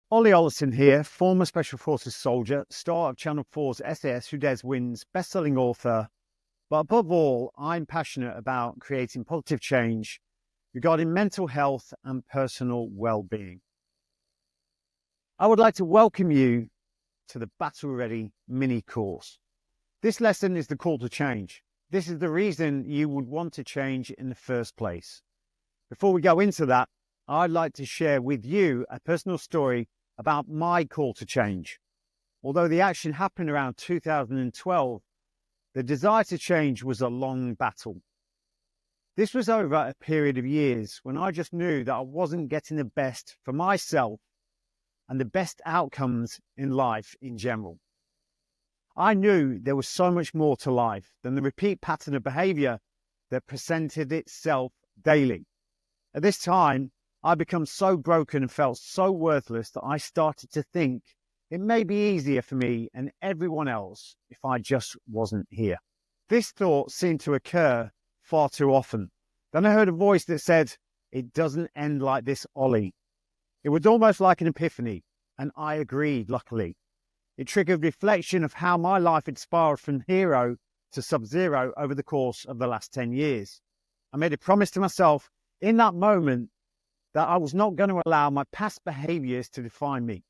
Ollie Ollerton here, former Special Forces soldier, star of Channel 4's SAS Who Dares Wins, best-selling author. But above all, I'm passionate about creating positive change regarding mental health and personal well-being. I would like to welcome you to the Battle Ready mini course. This lesson is the call to change. This is the reason you would want to change in the first place. Before we go into that, I'd like to share with you a personal story about my call to change. Although the action happened around 2012, the desire to change was a long battle. This was over a period of years when I just knew that I wasn't getting the best for myself and the best outcomes in life in general. I knew there was so much more to life than the repeat pattern of behavior that presented itself daily. At this time, I'd become so broken and felt so worthless that I started to think it may be easier for me and everyone else if I just wasn't here. This thought seemed to occur far too often. Then I heard a voice that said, "It doesn't end like this, Ollie." It was almost like an epiphany, and I agreed, luckily. It triggered reflection of how my life had spiraled from hero to sub-zero over the course of the last 10 years. I made a promise to myself in that moment that I was not going to allow my past behaviors to define me.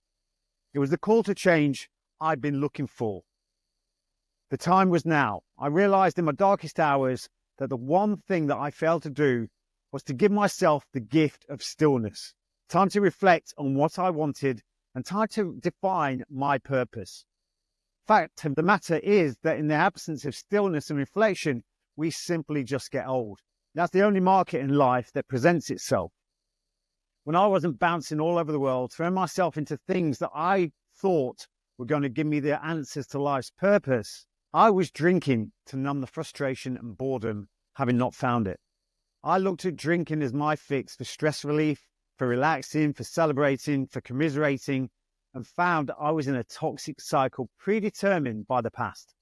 It was the call to change I'd been looking for. The time was now. I realized in my darkest hours that the one thing that I failed to do was to give myself the gift of stillness. Time to reflect on what I wanted and time to define my purpose. Fact of the matter is that in the absence of stillness and reflection, we simply just get old. That's the only market in life that presents itself. When I wasn't bouncing all over the world, throwing myself into things that I thought were going to give me the answers to life's purpose, I was drinking to numb the frustration and boredom, having not found it. I looked at drinking as my fix for stress relief, for relaxing, for celebrating, for commiserating, and found I was in a toxic cycle predetermined by the past.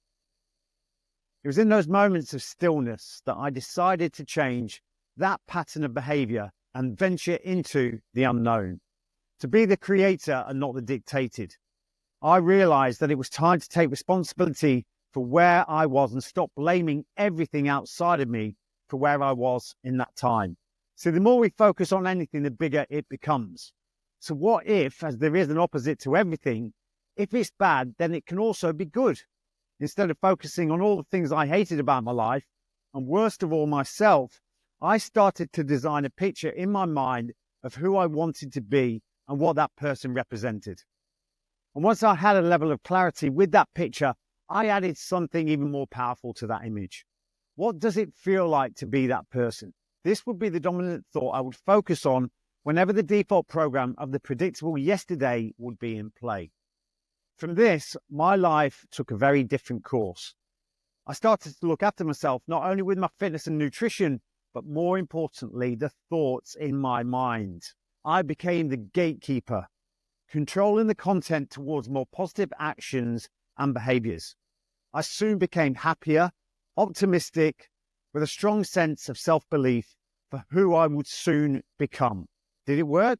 It was in those moments of stillness that I decided to change that pattern of behavior and venture into the unknown, to be the creator and not the dictated. I realized that it was time to take responsibility for where I was and stop blaming everything outside of me for where I was in that time. So the more we focus on anything, the bigger it becomes. So what if, as there is an opposite to everything, if it's bad, then it can also be good? Instead of focusing on all the things I hated about my life, and worst of all myself, I started to design a picture in my mind of who I wanted to be and what that person represented. And once I had a level of clarity with that picture, I added something even more powerful to that image. What does it feel like to be that person? This would be the dominant thought I would focus on whenever the default program of the predictable yesterday would be in play. From this, my life took a very different course. I started to look after myself, not only with my fitness and nutrition, but more importantly, the thoughts in my mind. I became the gatekeeper, controlling the content towards more positive actions and behaviors. I soon became happier, optimistic, with a strong sense of self-belief for who I would soon become. Did it work?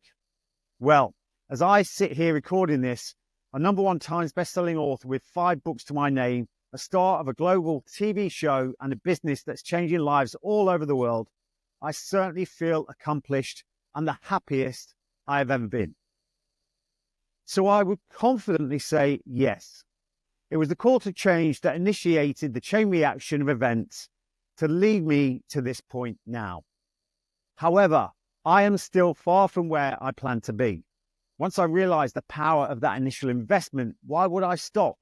Well, as I sit here recording this, a #1 Times best-selling author with 5 books to my name, a star of a global TV show and a business that's changing lives all over the world, I certainly feel accomplished and the happiest I have ever been. So I would confidently say yes. It was the call to change that initiated the chain reaction of events to lead me to this point now. However, I am still far from where I plan to be. Once I realized the power of that initial investment, why would I stop?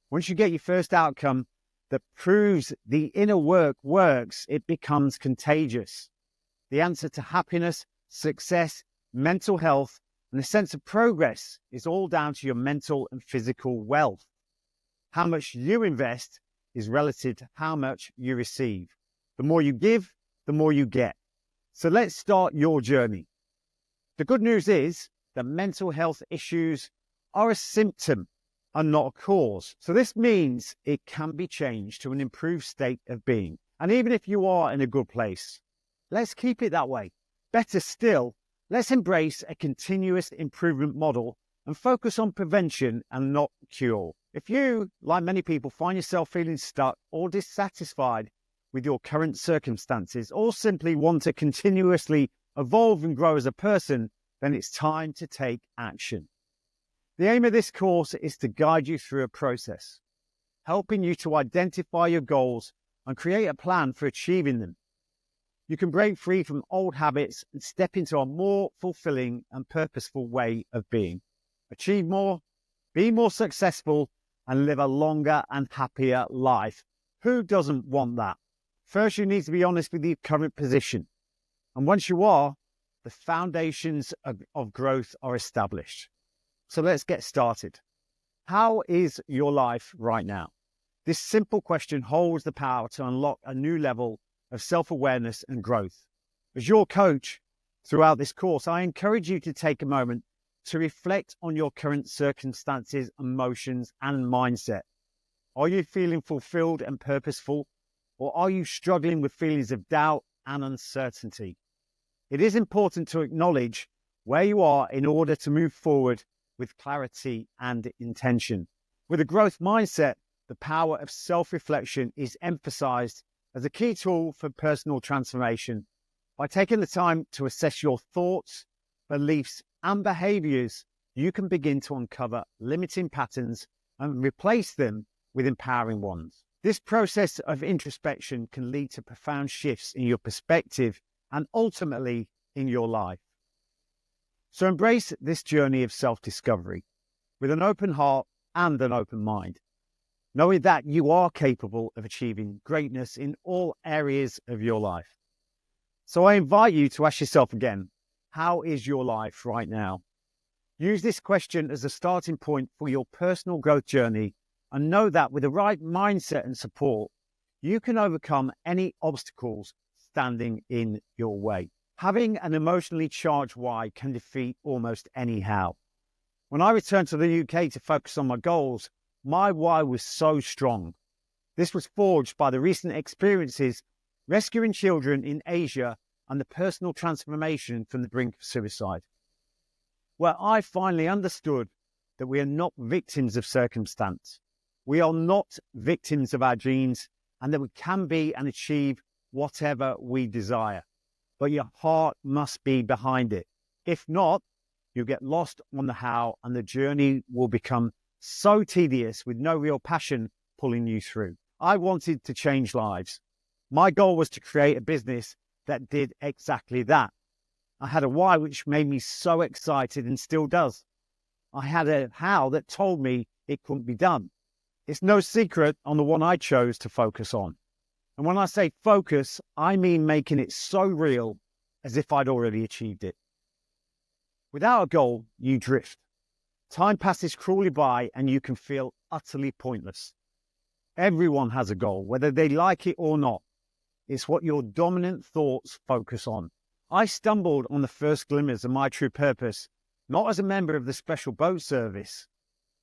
Once you get your first outcome that proves the inner work works, it becomes contagious. The answer to happiness, success, mental health, and a sense of progress is all down to your mental and physical wealth. How much you invest is relative to how much you receive. The more you give, the more you get. So let's start your journey. The good news is that mental health issues are a symptom and not a cause. So this means it can be changed to an improved state of being. And even if you are in a good place, let's keep it that way. Better still, Let's embrace a continuous improvement model and focus on prevention and not cure. If you, like many people, find yourself feeling stuck or dissatisfied with your current circumstances, or simply want to continuously evolve and grow as a person, then it's time to take action. The aim of this course is to guide you through a process, helping you to identify your goals and create a plan for achieving them. You can break free from old habits and step into a more fulfilling and purposeful way of being. Achieve more, be more successful, and live a longer and happier life. Who doesn't want that? First, you need to be honest with your current position. And once you are, the foundations of growth are established. So let's get started. How is your life right now? This simple question holds the power to unlock a new level of self-awareness and growth. As your coach throughout this course, I encourage you to take a moment to reflect on your current circumstances, emotions, and mindset. Are you feeling fulfilled and purposeful, or are you struggling with feelings of doubt and uncertainty? It is important to acknowledge where you are in order to move forward with clarity and intention. With a growth mindset, the power of self-reflection is emphasized as a key tool for personal transformation. By taking the time to assess your thoughts, beliefs, and behaviors, you can begin to uncover limiting patterns and replace them with empowering ones. This process of introspection can lead to profound shifts in your perspective and ultimately in your life. So embrace this journey of self-discovery with an open heart and an open mind, knowing that you are capable of achieving greatness in all areas of your life. So I invite you to ask yourself again, how is your life right now? Use this question as a starting point for your personal growth journey, and know that with the right mindset and support, you can overcome any obstacles standing in your way. Having an emotionally charged why can defeat almost any how. When I returned to the UK to focus on my goals, my why was so strong. This was forged by the recent experiences rescuing children in Asia and the personal transformation from the brink of suicide, where I finally understood that we are not victims of circumstance. We are not victims of our genes, and that we can be and achieve whatever we desire. But your heart must be behind it. If not, you'll get lost on the how, and the journey will become so tedious with no real passion pulling you through. I wanted to change lives. My goal was to create a business that did exactly that. I had a why which made me so excited and still does. I had a how that told me it couldn't be done. It's no secret on the one I chose to focus on. And when I say focus, I mean making it so real as if I'd already achieved it. Without a goal, you drift. Time passes cruelly by and you can feel utterly pointless. Everyone has a goal, whether they like it or not. It's what your dominant thoughts focus on. I stumbled on the first glimmers of my true purpose, not as a member of the Special Boat Service,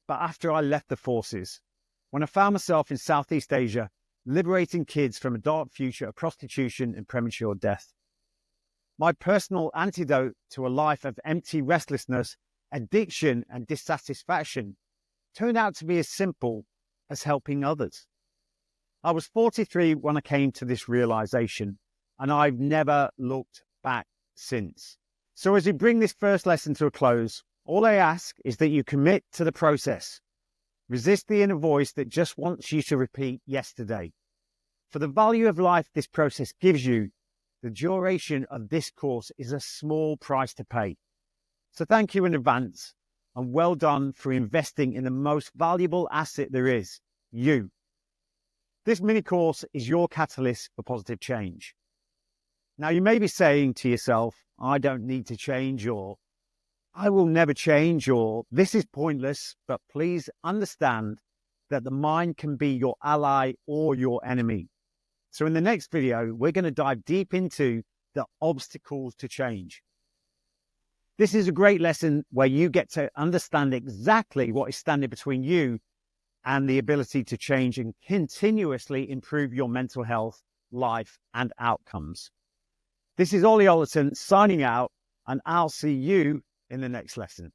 but after I left the forces, when I found myself in Southeast Asia, liberating kids from a dark future of prostitution and premature death. My personal antidote to a life of empty restlessness, addiction, and dissatisfaction turned out to be as simple as helping others. I was 43 when I came to this realization, and I've never looked back since. So as we bring this first lesson to a close, all I ask is that you commit to the process. Resist the inner voice that just wants you to repeat yesterday. For the value of life this process gives you, the duration of this course is a small price to pay. So thank you in advance, and well done for investing in the most valuable asset there is, you. This mini course is your catalyst for positive change. Now you may be saying to yourself, I don't need to change, or I will never change, or this is pointless, but please understand that the mind can be your ally or your enemy. So in the next video, we're going to dive deep into the obstacles to change. This is a great lesson where you get to understand exactly what is standing between you and the ability to change and continuously improve your mental health, life, and outcomes. This is Ollie Ollerton signing out, and I'll see you in the next lesson.